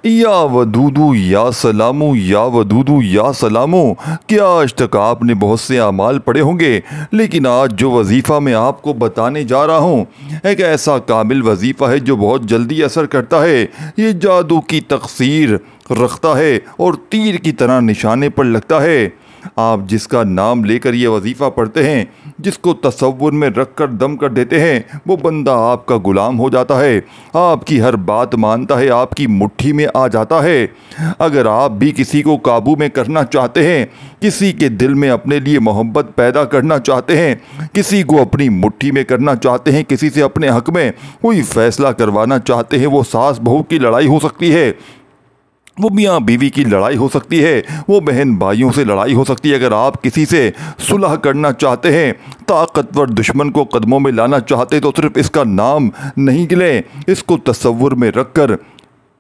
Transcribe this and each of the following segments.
या वदूदू या सलामू या वदूदू या सलामू। क्या आज तक आपने बहुत से अमाल पढ़े होंगे, लेकिन आज जो वजीफ़ा मैं आपको बताने जा रहा हूँ एक ऐसा कामिल वजीफ़ा है जो बहुत जल्दी असर करता है। ये जादू की तकसीर रखता है और तीर की तरह निशाने पर लगता है। आप जिसका नाम लेकर ये वजीफ़ा पढ़ते हैं, जिसको तसव्वुर में रख कर दम कर देते हैं, वो बंदा आपका ग़ुलाम हो जाता है, आपकी हर बात मानता है, आपकी मुट्ठी में आ जाता है। अगर आप भी किसी को काबू में करना चाहते हैं, किसी के दिल में अपने लिए मोहब्बत पैदा करना चाहते हैं, किसी को अपनी मुट्ठी में करना चाहते हैं, किसी से अपने हक़ में कोई फ़ैसला करवाना चाहते हैं, वो सास बहू की लड़ाई हो सकती है, वो मियाँ बीवी की लड़ाई हो सकती है, वो बहन भाइयों से लड़ाई हो सकती है। अगर आप किसी से सुलह करना चाहते हैं, ताकतवर दुश्मन को कदमों में लाना चाहते तो सिर्फ इसका नाम नहीं गिलें, इसको तसव्वुर में रख कर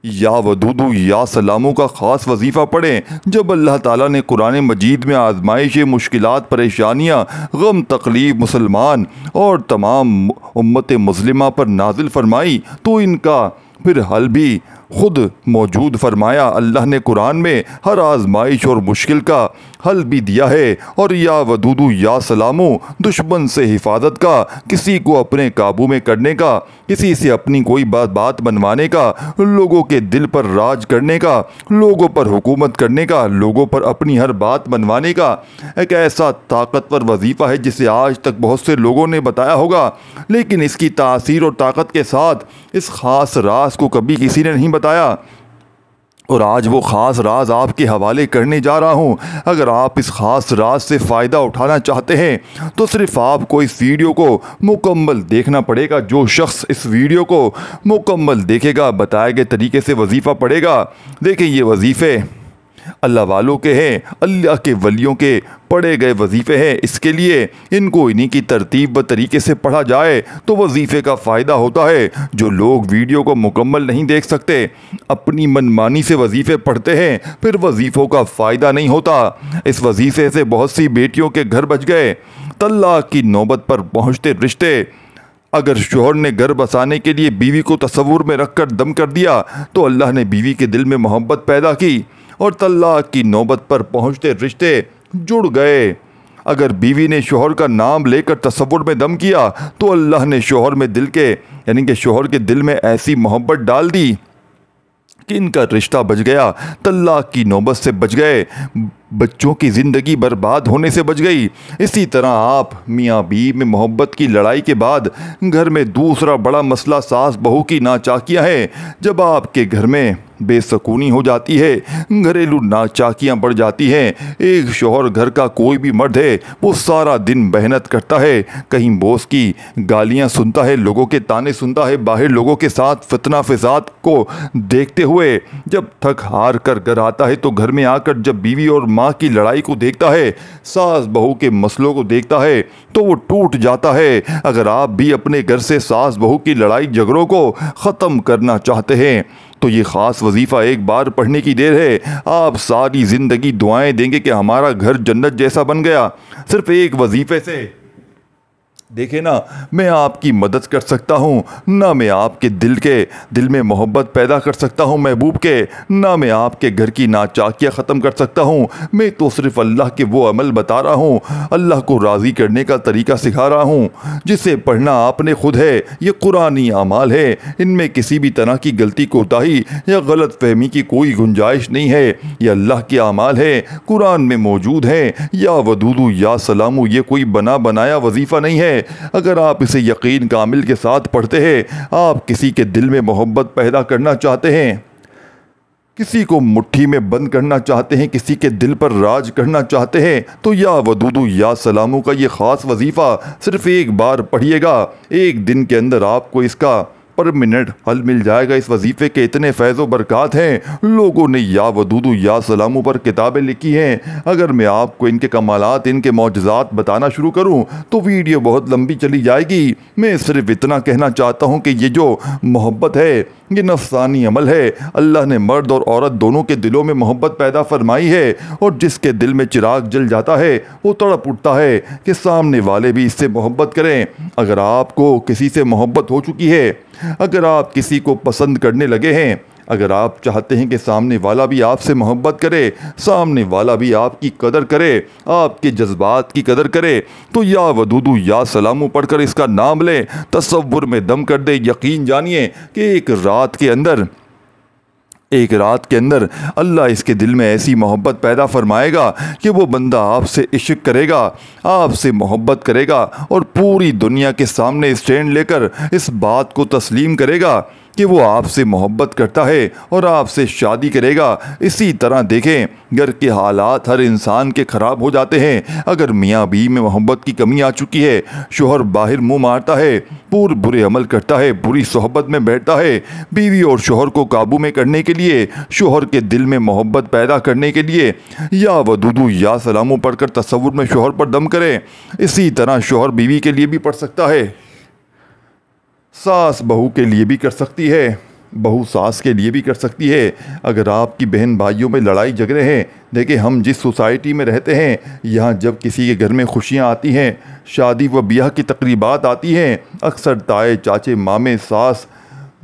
या वदूदू या सलामों का ख़ास वजीफ़ा पढ़ें। जब अल्लाह ताला ने कुरान मजीद में आजमाइशें, मुश्किलात, परेशानियाँ, गम, तकलीफ़ मुसलमान और तमाम उम्मत मुस्लिमा पर नाजिल फरमाई तो इनका फिर हल भी खुद मौजूद फरमाया। अल्लाह ने कुरान में हर आजमाइश और मुश्किल का हल भी दिया है। और या वदूदू या सलामू दुश्मन से हिफाजत का, किसी को अपने काबू में करने का, किसी से अपनी कोई बात बनवाने का, लोगों के दिल पर राज करने का, लोगों पर हुकूमत करने का, लोगों पर अपनी हर बात मनवाने का एक ऐसा ताकतवर वजीफ़ा है जिसे आज तक बहुत से लोगों ने बताया होगा, लेकिन इसकी तासीर और ताकत के साथ इस ख़ास राज को कभी किसी ने नहीं बताया। और आज वो ख़ास राज आपके हवाले करने जा रहा हूँ। अगर आप इस ख़ास राज से फ़ायदा उठाना चाहते हैं तो सिर्फ़ आपको इस वीडियो को मुकम्मल देखना पड़ेगा। जो शख्स इस वीडियो को मुकम्मल देखेगा, बताए गए तरीके से वजीफ़ा पढ़ेगा, देखें ये वजीफ़े अल्लाह वालों के हैं, अल्लाह के वलियों के पढ़े गए वजीफ़े हैं। इसके लिए इनको इन्हीं की तरतीब व तरीके से पढ़ा जाए तो वजीफ़े का फ़ायदा होता है। जो लोग वीडियो को मुकम्मल नहीं देख सकते, अपनी मनमानी से वजीफ़े पढ़ते हैं, फिर वजीफ़ों का फ़ायदा नहीं होता। इस वजीफ़े से बहुत सी बेटियों के घर बच गए। तलाक़ की नौबत पर पहुँचते रिश्ते, अगर शोहर ने घर बसाने के लिए बीवी को तसव्वुर में रख कर दम कर दिया तो अल्लाह ने बीवी के दिल में मोहब्बत पैदा की और तलाक़ की नौबत पर पहुँचते रिश्ते जुड़ गए। अगर बीवी ने शोहर का नाम लेकर तसव्वुर में दम किया तो अल्लाह ने शोहर में दिल के यानी कि शोहर के दिल में ऐसी मोहब्बत डाल दी कि इनका रिश्ता बच गया, तलाक़ की नौबत से बच गए, बच्चों की ज़िंदगी बर्बाद होने से बच गई। इसी तरह आप मियाँ बीवी में मोहब्बत की लड़ाई के बाद घर में दूसरा बड़ा मसला सास बहू की नाचाकियाँ है। जब आपके घर में बेसकूनी हो जाती है, घरेलू नाचाकियाँ बढ़ जाती हैं, एक शौहर घर का कोई भी मर्द है वो सारा दिन मेहनत करता है, कहीं बॉस की गालियाँ सुनता है, लोगों के ताने सुनता है, बाहर लोगों के साथ फितना फिसाद को देखते हुए जब थक हार कर घर आता है तो घर में आकर जब बीवी और माँ की लड़ाई को देखता है, सास बहू के मसलों को देखता है तो वो टूट जाता है। अगर आप भी अपने घर से सास बहू की लड़ाई झगड़ों को ख़त्म करना चाहते हैं तो ये ख़ास वजीफ़ा एक बार पढ़ने की देर है। आप सारी ज़िंदगी दुआएं देंगे कि हमारा घर जन्नत जैसा बन गया। सिर्फ़ एक वजीफ़े से देखे ना, मैं आपकी मदद कर सकता हूँ, ना मैं आपके दिल में मोहब्बत पैदा कर सकता हूँ महबूब के, ना मैं आपके घर की नाचाकियाँ ख़त्म कर सकता हूँ। मैं तो सिर्फ़ अल्लाह के वो अमल बता रहा हूँ, अल्लाह को राज़ी करने का तरीका सिखा रहा हूँ जिसे पढ़ना आपने खुद है। ये कुरानी अमाल है, इनमें किसी भी तरह की गलती कोताही या गलत फहमी की कोई गुंजाइश नहीं है। ये अल्लाह के अमाल है, कुरान में मौजूद हैं। या वदूदू या सलामू ये कोई बना बनाया वजीफ़ा नहीं है। अगर आप इसे यकीन कामिल के साथ पढ़ते हैं, आप किसी के दिल में मोहब्बत पैदा करना चाहते हैं, किसी को मुट्ठी में बंद करना चाहते हैं, किसी के दिल पर राज करना चाहते हैं, तो या वदूदू या सलामू का ये ख़ास वजीफ़ा सिर्फ़ एक बार पढ़िएगा। एक दिन के अंदर आपको इसका परमानेंट हल मिल जाएगा। इस वजीफ़े के इतने फैज़ व बरक़ात हैं, लोगों ने या वदूदू या सलामू पर किताबें लिखी हैं। अगर मैं आपको इनके कमालात, इनके मौजज़ात बताना शुरू करूं तो वीडियो बहुत लंबी चली जाएगी। मैं सिर्फ इतना कहना चाहता हूं कि ये जो मोहब्बत है ये नफ़सानी अमल है। अल्लाह ने मर्द और औरत दोनों के दिलों में मोहब्बत पैदा फरमाई है और जिसके दिल में चिराग जल जाता है वो तड़प उठता है कि सामने वाले भी इससे मोहब्बत करें। अगर आपको किसी से मोहब्बत हो चुकी है, अगर आप किसी को पसंद करने लगे हैं, अगर आप चाहते हैं कि सामने वाला भी आपसे मोहब्बत करे, सामने वाला भी आपकी कदर करे, आपके जज्बात की कदर करे, तो या वदूदू या सलामू पढ़कर इसका नाम लें, तसव्वुर में दम कर दे। यकीन जानिए कि एक रात के अंदर अल्लाह इसके दिल में ऐसी मोहब्बत पैदा फरमाएगा कि वो बंदा आपसे इश्क करेगा, आपसे मोहब्बत करेगा और पूरी दुनिया के सामने स्टैंड लेकर इस बात को तस्लीम करेगा कि वो आपसे मोहब्बत करता है और आपसे शादी करेगा। इसी तरह देखें, घर के हालात हर इंसान के ख़राब हो जाते हैं। अगर मियाँ बीवी में मोहब्बत की कमी आ चुकी है, शोहर बाहर मुंह मारता है, बुरे अमल करता है, बुरी सोहबत में बैठता है, बीवी और शोहर को काबू में करने के लिए, शोहर के दिल में मोहब्बत पैदा करने के लिए या वदूदू या सलामों पढ़कर तसव्वुर में शोहर पर दम करें। इसी तरह शोहर बीवी के लिए भी पढ़ सकता है, सास बहू के लिए भी कर सकती है, बहू सास के लिए भी कर सकती है। अगर आपकी बहन भाइयों में लड़ाई झगड़े हैं, देखिए हम जिस सोसाइटी में रहते हैं, यहाँ जब किसी के घर में खुशियाँ आती हैं, शादी व ब्याह की तकरीबात आती हैं, अक्सर ताए चाचे मामे सास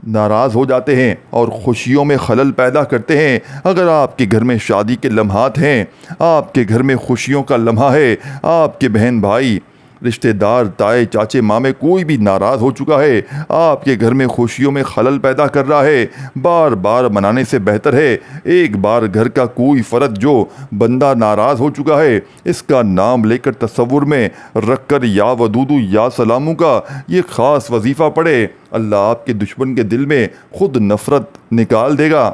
नाराज़ हो जाते हैं और खुशियों में खलल पैदा करते हैं। अगर आपके घर में शादी के लम्हात हैं, आपके घर में खुशियों का लम्हा है, आपके बहन भाई रिश्तेदार ताए चाचे मामे कोई भी नाराज़ हो चुका है, आपके घर में खुशियों में खलल पैदा कर रहा है, बार बार मनाने से बेहतर है एक बार घर का कोई फ़र्द जो बंदा नाराज़ हो चुका है, इसका नाम लेकर तसव्वुर में रख कर या वदूदू या सलामू का ये ख़ास वजीफ़ा पढ़े। अल्लाह आपके दुश्मन के दिल में ख़ुद नफ़रत निकाल देगा,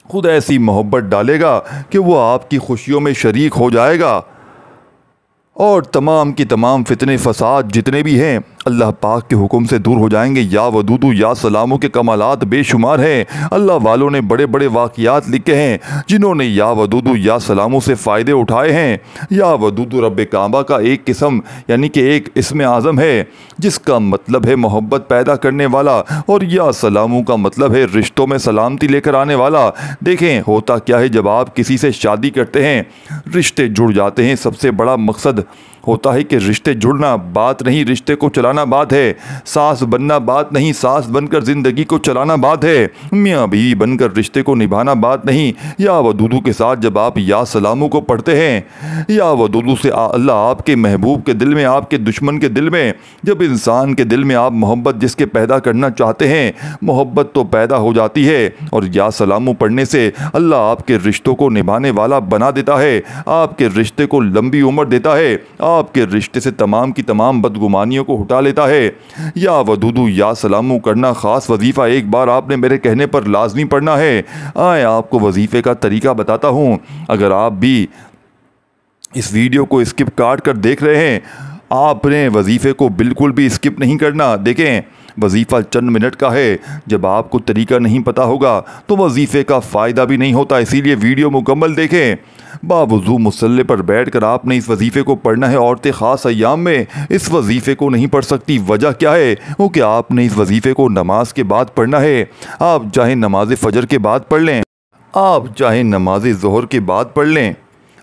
खुद ऐसी मोहब्बत डालेगा कि वो आपकी खुशियों में शरीक हो जाएगा और तमाम की तमाम फितने फसाद जितने भी हैं अल्लाह पाक के हुक्म से दूर हो जाएंगे। या वदूदू या सलामों के कमालात बेशुमार हैं। अल्लाह वालों ने बड़े बड़े वाक़ियात लिखे हैं जिन्होंने या वदूदू या सलामों से फ़ायदे उठाए हैं। या वदूदू रब काबा का एक किस्म यानी कि एक इसम आज़म है जिसका मतलब है मोहब्बत पैदा करने वाला, और या सलामों का मतलब है रिश्तों में सलामती लेकर आने वाला। देखें होता क्या है, जब आप किसी से शादी करते हैं रिश्ते जुड़ जाते हैं। सबसे बड़ा मकसद होता है कि रिश्ते जुड़ना बात नहीं, रिश्ते को चलाना बात है। सास बनना बात नहीं, सास बनकर ज़िंदगी को चलाना बात है। मियाँ बीवी बनकर रिश्ते को निभाना बात नहीं। या वदूदू के साथ जब आप या सलामू को पढ़ते हैं, या वदूदू से अल्लाह आपके महबूब के दिल में, आपके दुश्मन के दिल में, जब इंसान के दिल में आप मोहब्बत जिसके पैदा करना चाहते हैं, मोहब्बत तो पैदा हो जाती है। और या सलामू पढ़ने से अल्लाह आपके रिश्तों को निभाने वाला बना देता है, आपके रिश्ते को लंबी उम्र देता है, आपके रिश्ते से तमाम की तमाम बदगुमानियों को हटा लेता है। या वदूदू या सलामू करना ख़ास वजीफ़ा एक बार आपने मेरे कहने पर लाजमी पढ़ना है। आए आपको वजीफ़े का तरीका बताता हूँ। अगर आप भी इस वीडियो को स्किप काट कर देख रहे हैं, आपने वजीफ़े को बिल्कुल भी स्किप नहीं करना। देखें वजीफ़ा चंद मिनट का है, जब आपको तरीका नहीं पता होगा तो वजीफ़े का फ़ायदा भी नहीं होता, इसीलिए वीडियो मुकम्मल देखें। बावजू मुसल्ले पर बैठकर आपने इस वजीफ़े को पढ़ना है। औरतें ख़ास अय्याम में इस वजीफ़े को नहीं पढ़ सकती। वजह क्या है? वो कि आपने इस वजीफ़े को नमाज के बाद पढ़ना है। आप चाहे नमाज फ़जर के बाद पढ़ लें, आप चाहे नमाज ज़ोहर के बाद पढ़ लें,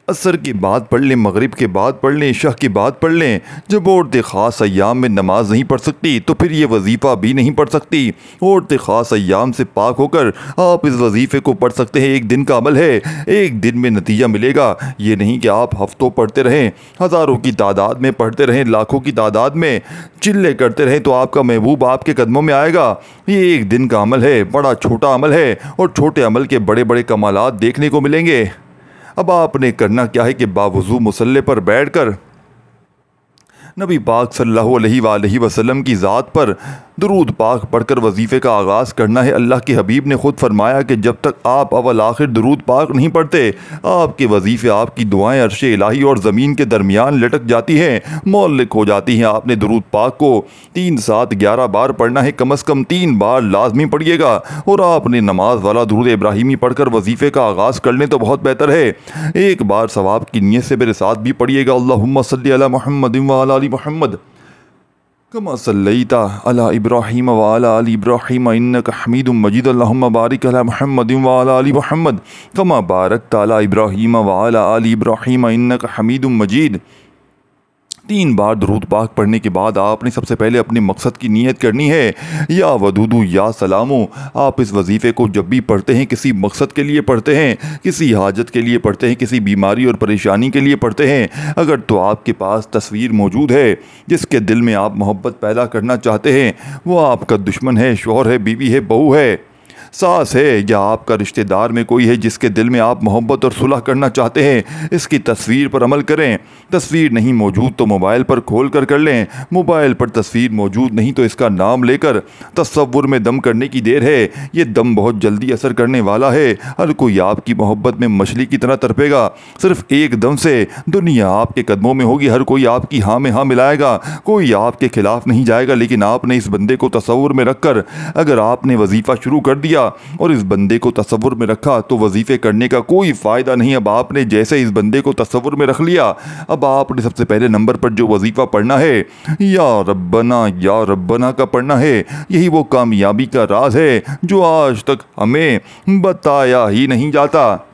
असर के बाद पढ़ लें, मगरिब के बाद पढ़ लें, इशा के बाद पढ़ लें। जब औरतें ख़ास अय्याम में नमाज नहीं पढ़ सकती तो फिर ये वजीफ़ा भी नहीं पढ़ सकती। औरतें ख़ास अय्याम से पाक होकर आप इस वजीफ़े को पढ़ सकते हैं। एक दिन का अमल है, एक दिन में नतीजा मिलेगा। ये नहीं कि आप हफ्तों पढ़ते रहें, हज़ारों की तादाद में पढ़ते रहें, लाखों की तादाद में चिल्ले करते रहें तो आपका महबूब आपके कदमों में आएगा। ये एक दिन का अमल है, बड़ा छोटा अमल है और छोटे अमल के बड़े बड़े कमालात देखने को मिलेंगे। अब आपने करना क्या है कि बावजू मुसल्ले पर बैठकर नबी पाक सल्लल्लाहु अलैहि वसल्लम की ज़ात पर दुरूद पाक पढ़कर वजीफ़े का आगाज़ करना है। अल्लाह के हबीब ने ख़ुद फरमाया कि जब तक आप अवल आखिर दुरूद पाक नहीं पढ़ते, आपके वजीफ़े, आपकी दुआएं अर्शे इलाही और ज़मीन के दरमियान लटक जाती हैं, मौलिक हो जाती हैं। आपने दुरूद पाक को 3, 7, 11 बार पढ़ना है, कम अज़ कम 3 बार लाजमी पढ़िएगा। और आपने नमाज वाला दुरूद इब्राहिमी पढ़कर वजीफ़े का आगाज़ कर लें तो बहुत बेहतर है। एक बार सवाब की नीयत से मेरे साथ भी पढ़िएगा, अल्लाहुम्मा सल्ली अला मुहम्मद व अला आलि मुहम्मद कमा सल्लैता अला इब्राहीम व अला आलि इब्राहीम इन्नका हमीदुम मजीद। अल्लाहुम्मा बारिक अला मुहम्मद व अला आलि मुहम्मद कमा बारकता अला इब्राहीम व अला आलि इब्राहीम इन्नका हमीदुम मजीद। 3 बार दुरूद पाक पढ़ने के बाद आपने सबसे पहले अपने मकसद की नीयत करनी है। या वदूदू या सलामू, आप इस वजीफ़े को जब भी पढ़ते हैं किसी मकसद के लिए पढ़ते हैं, किसी हाजत के लिए पढ़ते हैं, किसी बीमारी और परेशानी के लिए पढ़ते हैं। अगर तो आपके पास तस्वीर मौजूद है जिसके दिल में आप मोहब्बत पैदा करना चाहते हैं, वो आपका दुश्मन है, शौहर है, बीवी है, बहू है, सास है, या आपका रिश्तेदार में कोई है जिसके दिल में आप मोहब्बत और सुलह करना चाहते हैं, इसकी तस्वीर पर अमल करें। तस्वीर नहीं मौजूद तो मोबाइल पर खोल कर लें। मोबाइल पर तस्वीर मौजूद नहीं तो इसका नाम लेकर तसव्वुर में दम करने की देर है। ये दम बहुत जल्दी असर करने वाला है। हर कोई आपकी मोहब्बत में मछली की तरह तड़पेगा। सिर्फ एक दम से दुनिया आपके कदमों में होगी। हर कोई आपकी हाँ में हाँ मिलाएगा। कोई आपके खिलाफ नहीं जाएगा। लेकिन आपने इस बंदे को तसव्वुर में रखकर अगर आपने वजीफ़ा शुरू कर दिया और इस बंदे को तसव्वुर में रखा तो वजीफे करने का कोई फ़ायदा नहीं। अब आपने जैसे इस बंदे को तसव्वुर में रख लिया, अब आपने सबसे पहले नंबर पर जो वजीफ़ा पढ़ना है या रब्बना का पढ़ना है। यही वो कामयाबी का राज है जो आज तक हमें बताया ही नहीं जाता।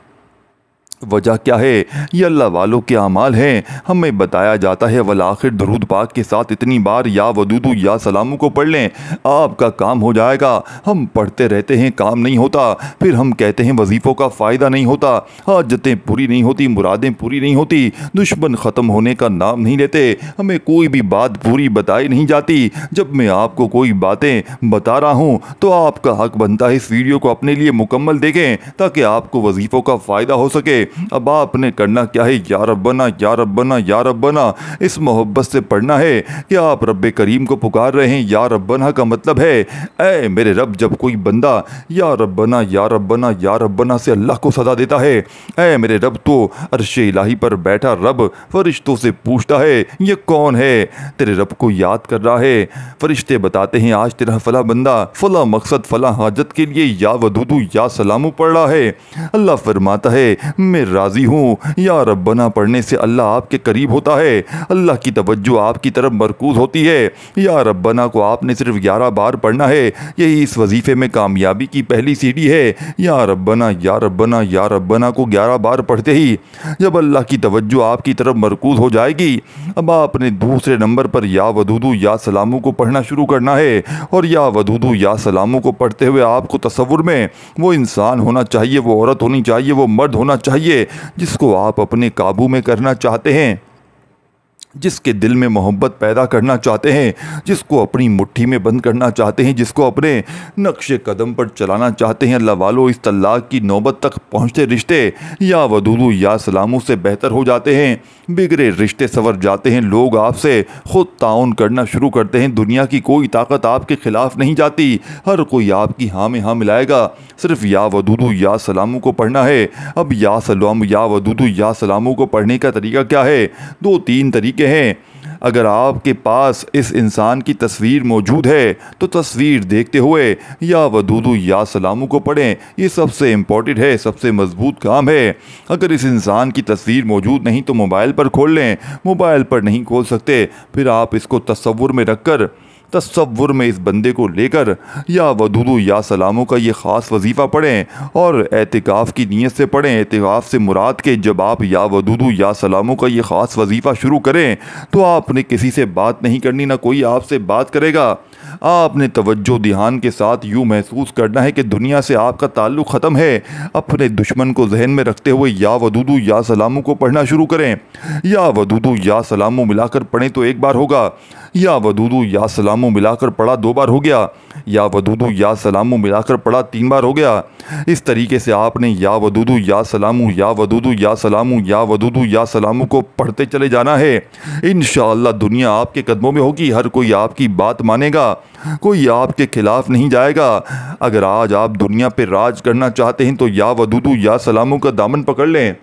वजह क्या है? ये अल्लाह वालों के अमाल हैं। हमें बताया जाता है वल आखिर दरूद पाक के साथ इतनी बार या वदूदू या सलामू को पढ़ लें, आपका काम हो जाएगा। हम पढ़ते रहते हैं, काम नहीं होता। फिर हम कहते हैं वजीफ़ों का फ़ायदा नहीं होता, हाजतें पूरी नहीं होती, मुरादें पूरी नहीं होती, दुश्मन ख़त्म होने का नाम नहीं लेते, हमें कोई भी बात पूरी बताई नहीं जाती। जब मैं आपको कोई बातें बता रहा हूँ तो आपका हक बनता है इस वीडियो को अपने लिए मुकम्मल देखें ताकि आपको वजीफ़ों का फ़ायदा हो सके। अब आपने करना क्या है? या रब्बना या रब्बना या रब्बना इस मोहब्बत से पढ़ना है कि आप रब्बे करीम को पुकार रहे हैं। या रब्बना का मतलब है ऐ मेरे रब। जब कोई बंदा या रब्बना या रब्बना या रब्बना से अल्लाह को सदा देता है, ऐ मेरे रब, तो अर्शे इलाही पर बैठा रब फरिश्तों से पूछता है ये कौन है? तेरे रब को याद कर रहा है। फरिश्ते बताते हैं आज तेरा फला बंदा फला मकसद फला हाजत के लिए या वदूदू या सलामू पढ़ रहा है। अल्लाह फरमाता है मैं राज़ी हूँ। या रब्बना पढ़ने से अल्लाह आपके करीब होता है, अल्लाह की तवज्जो आपकी तरफ मरकूज़ होती है। या रब्बना को आपने सिर्फ 11 बार पढ़ना है। यही इस वजीफ़े में कामयाबी की पहली सीढ़ी है। या रब्बना या रब्बना या रब्बना को 11 बार पढ़ते ही जब अल्लाह की तवज्जो आपकी तरफ मरकूज़ हो जाएगी, अब आपने दूसरे नंबर पर या वदूदू या सलामू को पढ़ना शुरू करना है। और या वदूदू या सलामू को पढ़ते हुए आपको तसव्वुर में वो इंसान होना चाहिए, वो औरत होनी चाहिए, वो मर्द होना चाहिए जिसको आप अपने काबू में करना चाहते हैं, जिसके दिल में मोहब्बत पैदा करना चाहते हैं, जिसको अपनी मुट्ठी में बंद करना चाहते हैं, जिसको अपने नक्शे कदम पर चलाना चाहते हैं। अल्लाह वालों, इस तलाक की नौबत तक पहुँचते रिश्ते या वदूदू या सलामू से बेहतर हो जाते हैं। बिगड़े रिश्ते संवर जाते हैं। लोग आपसे खुद ताउन करना शुरू करते हैं। दुनिया की कोई ताकत आपके खिलाफ नहीं जाती। हर कोई आपकी हाँ में हाँ मिलाएगा। सिर्फ या वदूदू या सलामू को पढ़ना है। अब या सलामू या वदूदू या सलामू को पढ़ने का तरीका क्या है? 2-3 तरीके हैं। अगर आपके पास इस इंसान की तस्वीर मौजूद है तो तस्वीर देखते हुए या वदूदू या सलामू को पढ़ें। ये सबसे इम्पोर्टेंट है, सबसे मजबूत काम है। अगर इस इंसान की तस्वीर मौजूद नहीं तो मोबाइल पर खोल लें। मोबाइल पर नहीं खोल सकते फिर आप इसको तसव्वुर में रखकर तसव्वुर में इस बंदे को लेकर या वदूदू या सलामू का ये ख़ास वजीफ़ा पढ़ें और एतिकाफ़ की नीयत से पढ़ें। एतिकाफ़ से मुराद के जब आप या वदूदू या सलामू का ये ख़ास वजीफ़ा शुरू करें तो आपने किसी से बात नहीं करनी, ना कोई आपसे बात करेगा। आपने तवज्जो ध्यान के साथ यूँ महसूस करना है कि दुनिया से आपका ताल्लुक़ ख़त्म है। अपने दुश्मन को जहन में रखते हुए या वदूदू या सलामू को पढ़ना शुरू करें। या वदूदू या सलामू मिलाकर पढ़ें तो 1 बार होगा। या वदूदू या सलामू मिलाकर पढ़ा 2 बार हो गया। या वदूदू या सलामू मिलाकर पढ़ा 3 बार हो गया। इस तरीके से आपने या वदूदू या सलामू या वदूदू या सलामू या वदूदू या सलामू को पढ़ते चले जाना है। इंशाअल्लाह दुनिया आपके कदमों में होगी। हर कोई आपकी बात मानेगा, कोई आपके खिलाफ नहीं जाएगा। अगर आज आप दुनिया पे राज करना चाहते हैं तो या वदूदू या सलामू का दामन पकड़ लें।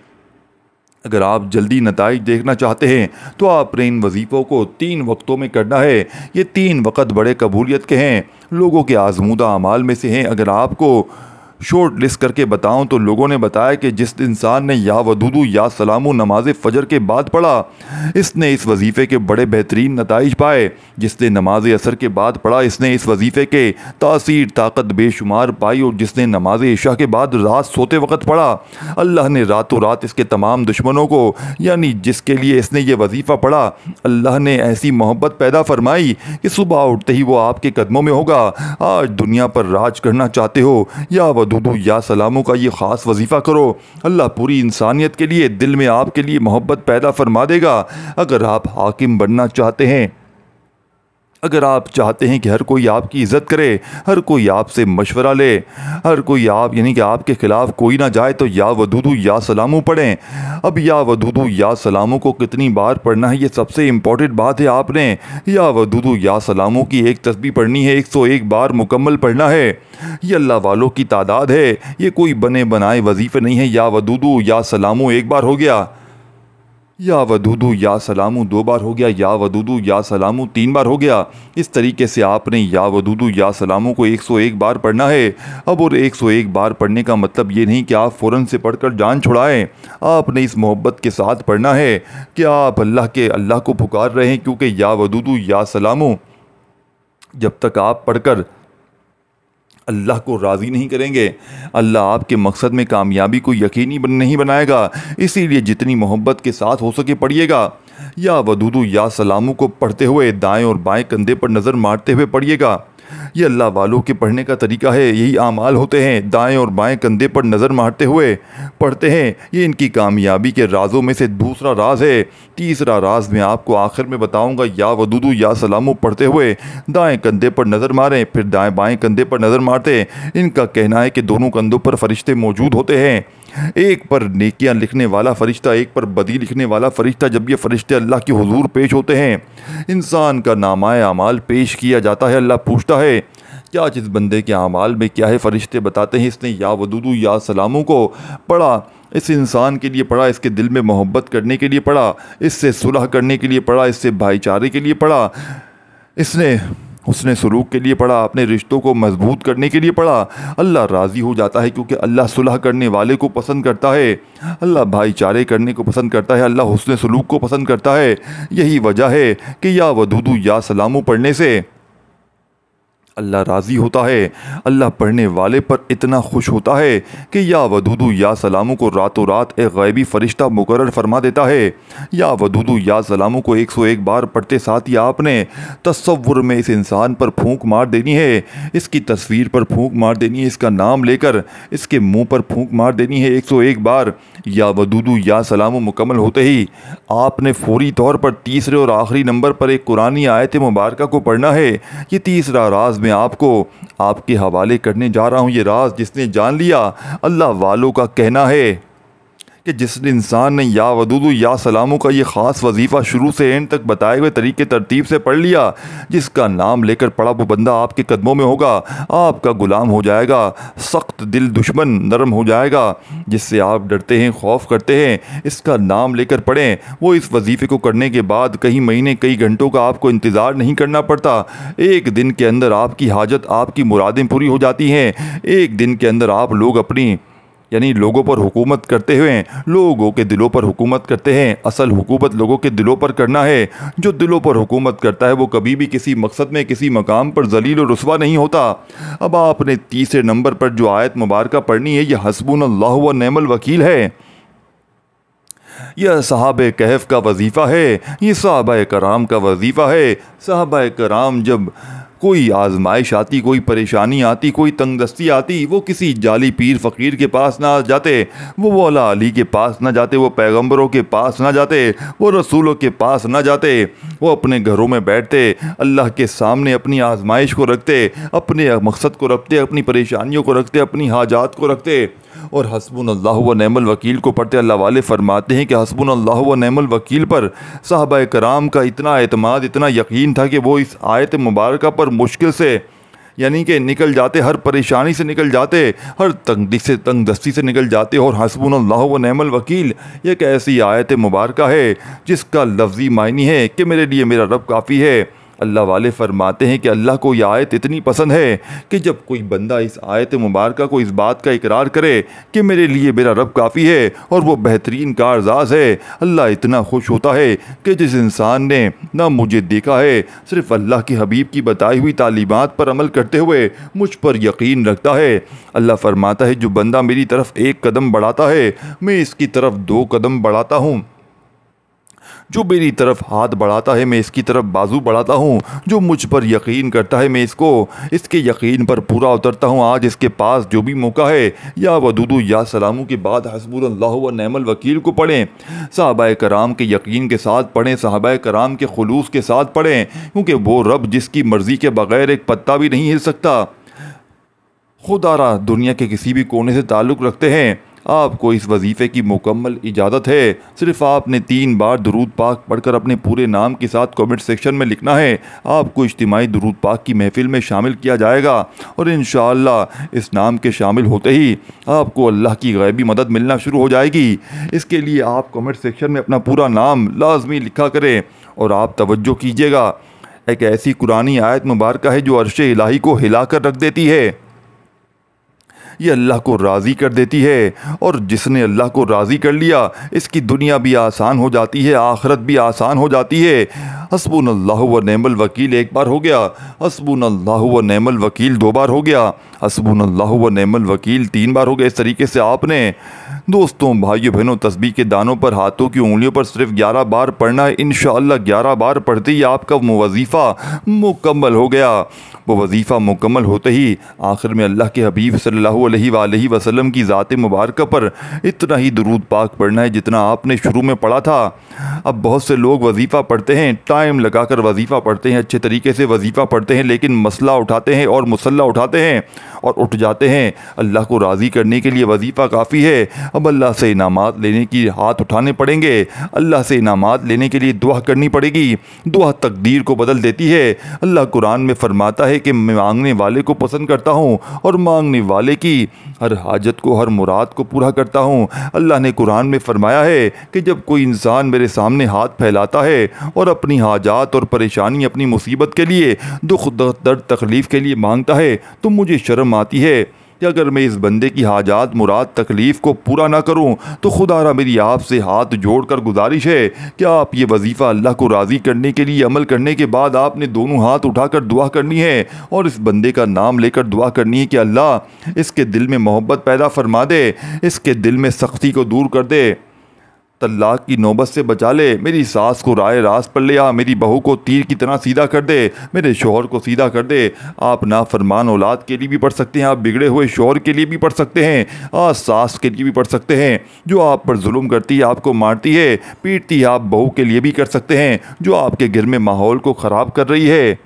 अगर आप जल्दी नताइज देखना चाहते हैं तो आपने इन वजीफ़ों को 3 वक्तों में करना है। ये 3 वक़्त बड़े कबूलियत के हैं, लोगों के आजमूदा अमाल में से हैं। अगर आपको शॉर्ट लिस्ट करके बताऊं तो लोगों ने बताया कि जिस इंसान ने या वदूदू या सलामू नमाज फ़जर के बाद पढ़ा, इसने इस वजीफ़े के बड़े बेहतरीन नताइज पाए। जिसने नमाज असर के बाद पढ़ा, इसने इस वजीफ़े के तासीर ताकत बेशुमार पाई। और जिसने नमाज इशा के बाद रात सोते वक्त पढ़ा, अल्लाह ने रातों रात इसके तमाम दुश्मनों को, यानी जिसके लिए इसने ये वजीफ़ा पढ़ा, अल्लाह ने ऐसी मोहब्बत पैदा फरमाई कि सुबह उठते ही वो आपके कदमों में होगा। आज दुनिया पर राज करना चाहते हो, या वदूदू या सलामों का ये ख़ास वजीफ़ा करो। अल्लाह पूरी इंसानियत के लिए दिल में आपके लिए मोहब्बत पैदा फरमा देगा। अगर आप हाकिम बनना चाहते हैं, अगर आप चाहते हैं कि हर कोई आपकी इज़्ज़त करे, हर कोई आपसे मशवरा ले, हर कोई आप यानी कि आपके ख़िलाफ़ कोई ना जाए, तो या वदूदू या सलामू पढ़ें। अब या वदूदू या सलामू को कितनी बार पढ़ना है, ये सबसे इम्पॉर्टेंट बात है। आपने या वदूदू या सलामू की एक तस्बीह पढ़नी है, 101 बार मुकम्मल पढ़ना है। ये अल्लाह वालों की तादाद है, ये कोई बने बनाए वजीफ़े नहीं है। या वदूदू या सलामू एक बार हो गया, या वदूदू या सलामू 2 बार हो गया, या वदूदू या सलामू 3 बार हो गया। इस तरीके से आपने या वदूदू या सलामू को 101 बार पढ़ना है। अब और 101 बार पढ़ने का मतलब ये नहीं कि आप फ़ौरन से पढ़कर जान छुड़ाएं। आपने इस मोहब्बत के साथ पढ़ना है कि आप अल्लाह को पुकार रहे हैं, क्योंकि या वदूदू या सलामू जब तक आप पढ़कर अल्लाह को राज़ी नहीं करेंगे, अल्लाह आपके मकसद में कामयाबी को यकीनी नहीं बनाएगा। इसीलिए जितनी मोहब्बत के साथ हो सके पढ़िएगा। या वदूदू या सलामू को पढ़ते हुए दाएं और बाएं कंधे पर नज़र मारते हुए पढ़िएगा। ये अल्लाह वालों के पढ़ने का तरीका है, यही आमाल होते हैं। दाएं और बाएं कंधे पर नज़र मारते हुए पढ़ते हैं। ये इनकी कामयाबी के राज़ों में से दूसरा राज है। तीसरा राज मैं आपको आखिर में बताऊंगा। या वदूदू या सलामू पढ़ते हुए दाएं कंधे पर नज़र मारें, फिर दाएं बाएं कंधे पर नज़र मारते हैं। इनका कहना है कि दोनों कंधों पर फरिश्ते मौजूद होते हैं, एक पर नेकियां लिखने वाला फरिश्ता, एक पर बदी लिखने वाला फरिश्ता। जब ये फरिश्ते अल्लाह के हुजूर पेश होते हैं, इंसान का नामाए अमाल पेश किया जाता है। अल्लाह पूछता है क्या जिस बंदे के अमाल में क्या है। फरिश्ते बताते हैं इसने या वदूदू या सलामू को पढ़ा, इस इंसान के लिए पढ़ा, इसके दिल में मोहब्बत करने के लिए पढ़ा, इससे सुलह करने के लिए पढ़ा, इससे भाईचारे के लिए पढ़ा, इसने उसने सलूक के लिए पढ़ा, अपने रिश्तों को मजबूत करने के लिए पढ़ा। अल्लाह राज़ी हो जाता है, क्योंकि अल्लाह सुलह करने वाले को पसंद करता है, अल्लाह भाईचारे करने को पसंद करता है, अल्लाह हुस्न सलूक को पसंद करता है। यही वजह है कि या वदूदू या सलामू पढ़ने से अल्लाह राज़ी होता है। अल्लाह पढ़ने वाले पर इतना खुश होता है कि या वदूदू या सलामू को रातों रात एक गैबी फ़रिश्ता मुकर्रर फरमा देता है। या वदूदू या सलामू को 101 बार पढ़ते साथ ही आपने तसव्वुर में इस इंसान पर फूंक मार देनी है, इसकी तस्वीर पर फूंक मार देनी है, इसका नाम लेकर इसके मुंह पर फूंक मार देनी है 101 बार। या वदूदू या सलामू मुकम्मल होते ही आपने फौरी तौर पर तीसरे और आखिरी नंबर पर एक कुरानी आयत मुबारका को पढ़ना है। ये तीसरा राज मैं आपको आपके हवाले करने जा रहा हूँ। ये राज जिसने जान लिया, अल्लाह वालों का कहना है कि जिस इंसान ने या वदूदू या सलामू का ये ख़ास वजीफ़ा शुरू से एंड तक बताए हुए तरीके तरतीब से पढ़ लिया, जिसका नाम लेकर पढ़ा, वो बंदा आपके कदमों में होगा, आपका गुलाम हो जाएगा, सख्त दिल दुश्मन नरम हो जाएगा, जिससे आप डरते हैं, खौफ करते हैं। इसका नाम लेकर पढ़ें। वो इस वजीफ़े को करने के बाद कई महीने कई घंटों का आपको इंतज़ार नहीं करना पड़ता। एक दिन के अंदर आपकी हाजत, आपकी मुरादें पूरी हो जाती हैं। एक दिन के अंदर आप लोग अपनी यानी लोगों पर हुकूमत करते हुए लोगों के दिलों पर हुकूमत करते हैं। असल हुकूमत लोगों के दिलों पर करना है। जो दिलों पर हुकूमत करता है वो कभी भी किसी मकसद में किसी मकाम पर जलील और रुस्वा नहीं होता। अब आपने तीसरे नंबर पर जो आयत मुबारका पढ़नी है, यह हस्बुनल्लाहु व नेमल वकील है। यह सहाबे कहफ का वजीफ़ा है, ये सहाबा कराम का वजीफ़ा है। सहाबा कराम जब कोई आजमाइश आती, कोई परेशानी आती, कोई तंगदस्ती आती, वो किसी जाली पीर फ़कीर के पास ना जाते, वो मौला अली के पास ना जाते, वो पैगंबरों के पास ना जाते, वो रसूलों के पास ना जाते। वो अपने घरों में बैठते, अल्लाह के सामने अपनी आजमाइश को रखते, अपने मकसद को रखते, अपनी परेशानियों को रखते, अपनी हाजात को रखते और हस्बुनल्लाहु व नेमल वकील को पढ़ते। अल्लाह वाले फरमाते हैं कि हस्बुनल्लाहु व नेमल वकील पर सहाबा कराम का इतना एतमाद, इतना यकीन था कि वो इस आयत मुबारका पर मुश्किल से यानी कि निकल जाते, हर परेशानी से निकल जाते, हर तंगदस्ती से निकल जाते। और हस्बुनल्लाहु व नेमल वकील ये एक ऐसी आयत मुबारका है जिसका लफ्ज़ी मायनी है कि मेरे लिए मेरा रब काफ़ी है। अल्लाह वाले फरमाते हैं कि अल्लाह को यह आयत इतनी पसंद है कि जब कोई बंदा इस आयत मुबारका को इस बात का इकरार करे कि मेरे लिए मेरा रब काफ़ी है और वो बेहतरीन कारसाज है, अल्लाह इतना खुश होता है कि जिस इंसान ने ना मुझे देखा है, सिर्फ अल्लाह के हबीब की बताई हुई तालीमात पर अमल करते हुए मुझ पर यकीन रखता है, अल्लाह फरमाता है जो बंदा मेरी तरफ एक कदम बढ़ाता है मैं इसकी तरफ 2 कदम बढ़ाता हूँ, जो मेरी तरफ हाथ बढ़ाता है मैं इसकी तरफ बाजू बढ़ाता हूँ, जो मुझ पर यकीन करता है मैं इसके यकीन पर पूरा उतरता हूँ। आज इसके पास जो भी मौका है या वदूदु या सलामू के बाद हस्बुनल्लाहु व निअमल वकील को पढ़ें, सहाबाए कराम के यकीन के साथ पढ़ें, सहाबाए कराम के खुलूस के साथ पढ़ें, क्योंकि वो रब जिसकी मर्ज़ी के बग़ैर एक पत्ता भी नहीं हिल सकता, खुदारा दुनिया के किसी भी कोने से ताल्लुक़ रखते हैं। आपको इस वजीफ़े की मुकम्मल इजाज़त है। सिर्फ़ आपने 3 बार दुरूद पाक पढ़कर अपने पूरे नाम के साथ कमेंट सेक्शन में लिखना है। आपको इज्तिमाई दुरूद पाक की महफ़िल में शामिल किया जाएगा और इंशाअल्लाह इस नाम के शामिल होते ही आपको अल्लाह की गैबी मदद मिलना शुरू हो जाएगी। इसके लिए आप कमेंट सेक्शन में अपना पूरा नाम लाजमी लिखा करें और आप तवज्जो कीजिएगा, एक ऐसी कुरानी आयत मुबारका है जो अर्श इलाही को हिला कर रख देती है, ये अल्लाह को राज़ी कर देती है, और जिसने अल्लाह को राज़ी कर लिया इसकी दुनिया भी आसान हो जाती है, आखिरत भी आसान हो जाती है। हस्बुनल्लाहु व निअमल वकील 1 बार हो गया, हस्बुनल्लाहु व निअमल वकील 2 बार हो गया, हस्बुनल्लाहु व निअमल वकील 3 बार हो गया। इस तरीके से आपने दोस्तों, भाइयों बहनों, तस्बीह के दानों पर हाथों की उंगलियों पर सिर्फ 11 बार पढ़ना है। इंशाअल्लाह 11 बार पढ़ते ही आपका वो वजीफ़ा मुकम्मल हो गया। वो वजीफ़ा मुकम्मल होते ही आखिर में अल्लाह के हबीब सल्लल्लाहु अलैहि वसल्लम की ज़ात मुबारक पर इतना ही दुरूद पाक पढ़ना है जितना आपने शुरू में पढ़ा था। अब बहुत से लोग वजीफ़ा पढ़ते हैं, टाइम लगाकर वजीफ़ा पढ़ते हैं, अच्छे तरीके से वजीफ़ा पढ़ते हैं, लेकिन मसला उठाते हैं और मुसल्ला उठाते हैं और उठ जाते हैं। अल्लाह को राज़ी करने के लिए वजीफ़ा काफ़ी है। अब अल्लाह से इनामात लेने की हाथ उठाने पड़ेंगे, अल्लाह से इनामात लेने के लिए दुआ करनी पड़ेगी। दुआ तकदीर को बदल देती है। अल्लाह कुरान में फरमाता है कि मैं मांगने वाले को पसंद करता हूँ और मांगने वाले की हर हाजत को, हर मुराद को पूरा करता हूँ। अल्लाह ने कुरान में फरमाया है कि जब कोई इंसान मेरे सामने हाथ फैलाता है और अपनी हाजात और परेशानी, अपनी मुसीबत के लिए, दुख दर्द तकलीफ़ के लिए मांगता है तो मुझे शर्म आती है कि अगर मैं इस बंदे की हाजात, मुराद, तकलीफ़ को पूरा ना करूं तो खुदारा मेरी आपसे हाथ जोड़कर गुजारिश है कि आप ये वजीफ़ा अल्लाह को राज़ी करने के लिए अमल करने के बाद आपने दोनों हाथ उठाकर दुआ करनी है और इस बंदे का नाम लेकर दुआ करनी है कि अल्लाह इसके दिल में मोहब्बत पैदा फरमा दे, इसके दिल में सख्ती को दूर कर दे, तलाक की नौबत से बचा ले, मेरी सास को राय रास्त पर ले आ, मेरी बहू को तीर की तरह सीधा कर दे, मेरे शोहर को सीधा कर दे। आप नाफरमान औलाद के लिए भी पढ़ सकते हैं, आप बिगड़े हुए शोहर के लिए भी पढ़ सकते हैं, आप सास के लिए भी पढ़ सकते हैं जो आप पर जुल्म करती है, आपको मारती है, पीटती है। आप बहू के लिए भी कर सकते हैं जो आपके घर में माहौल को ख़राब कर रही है।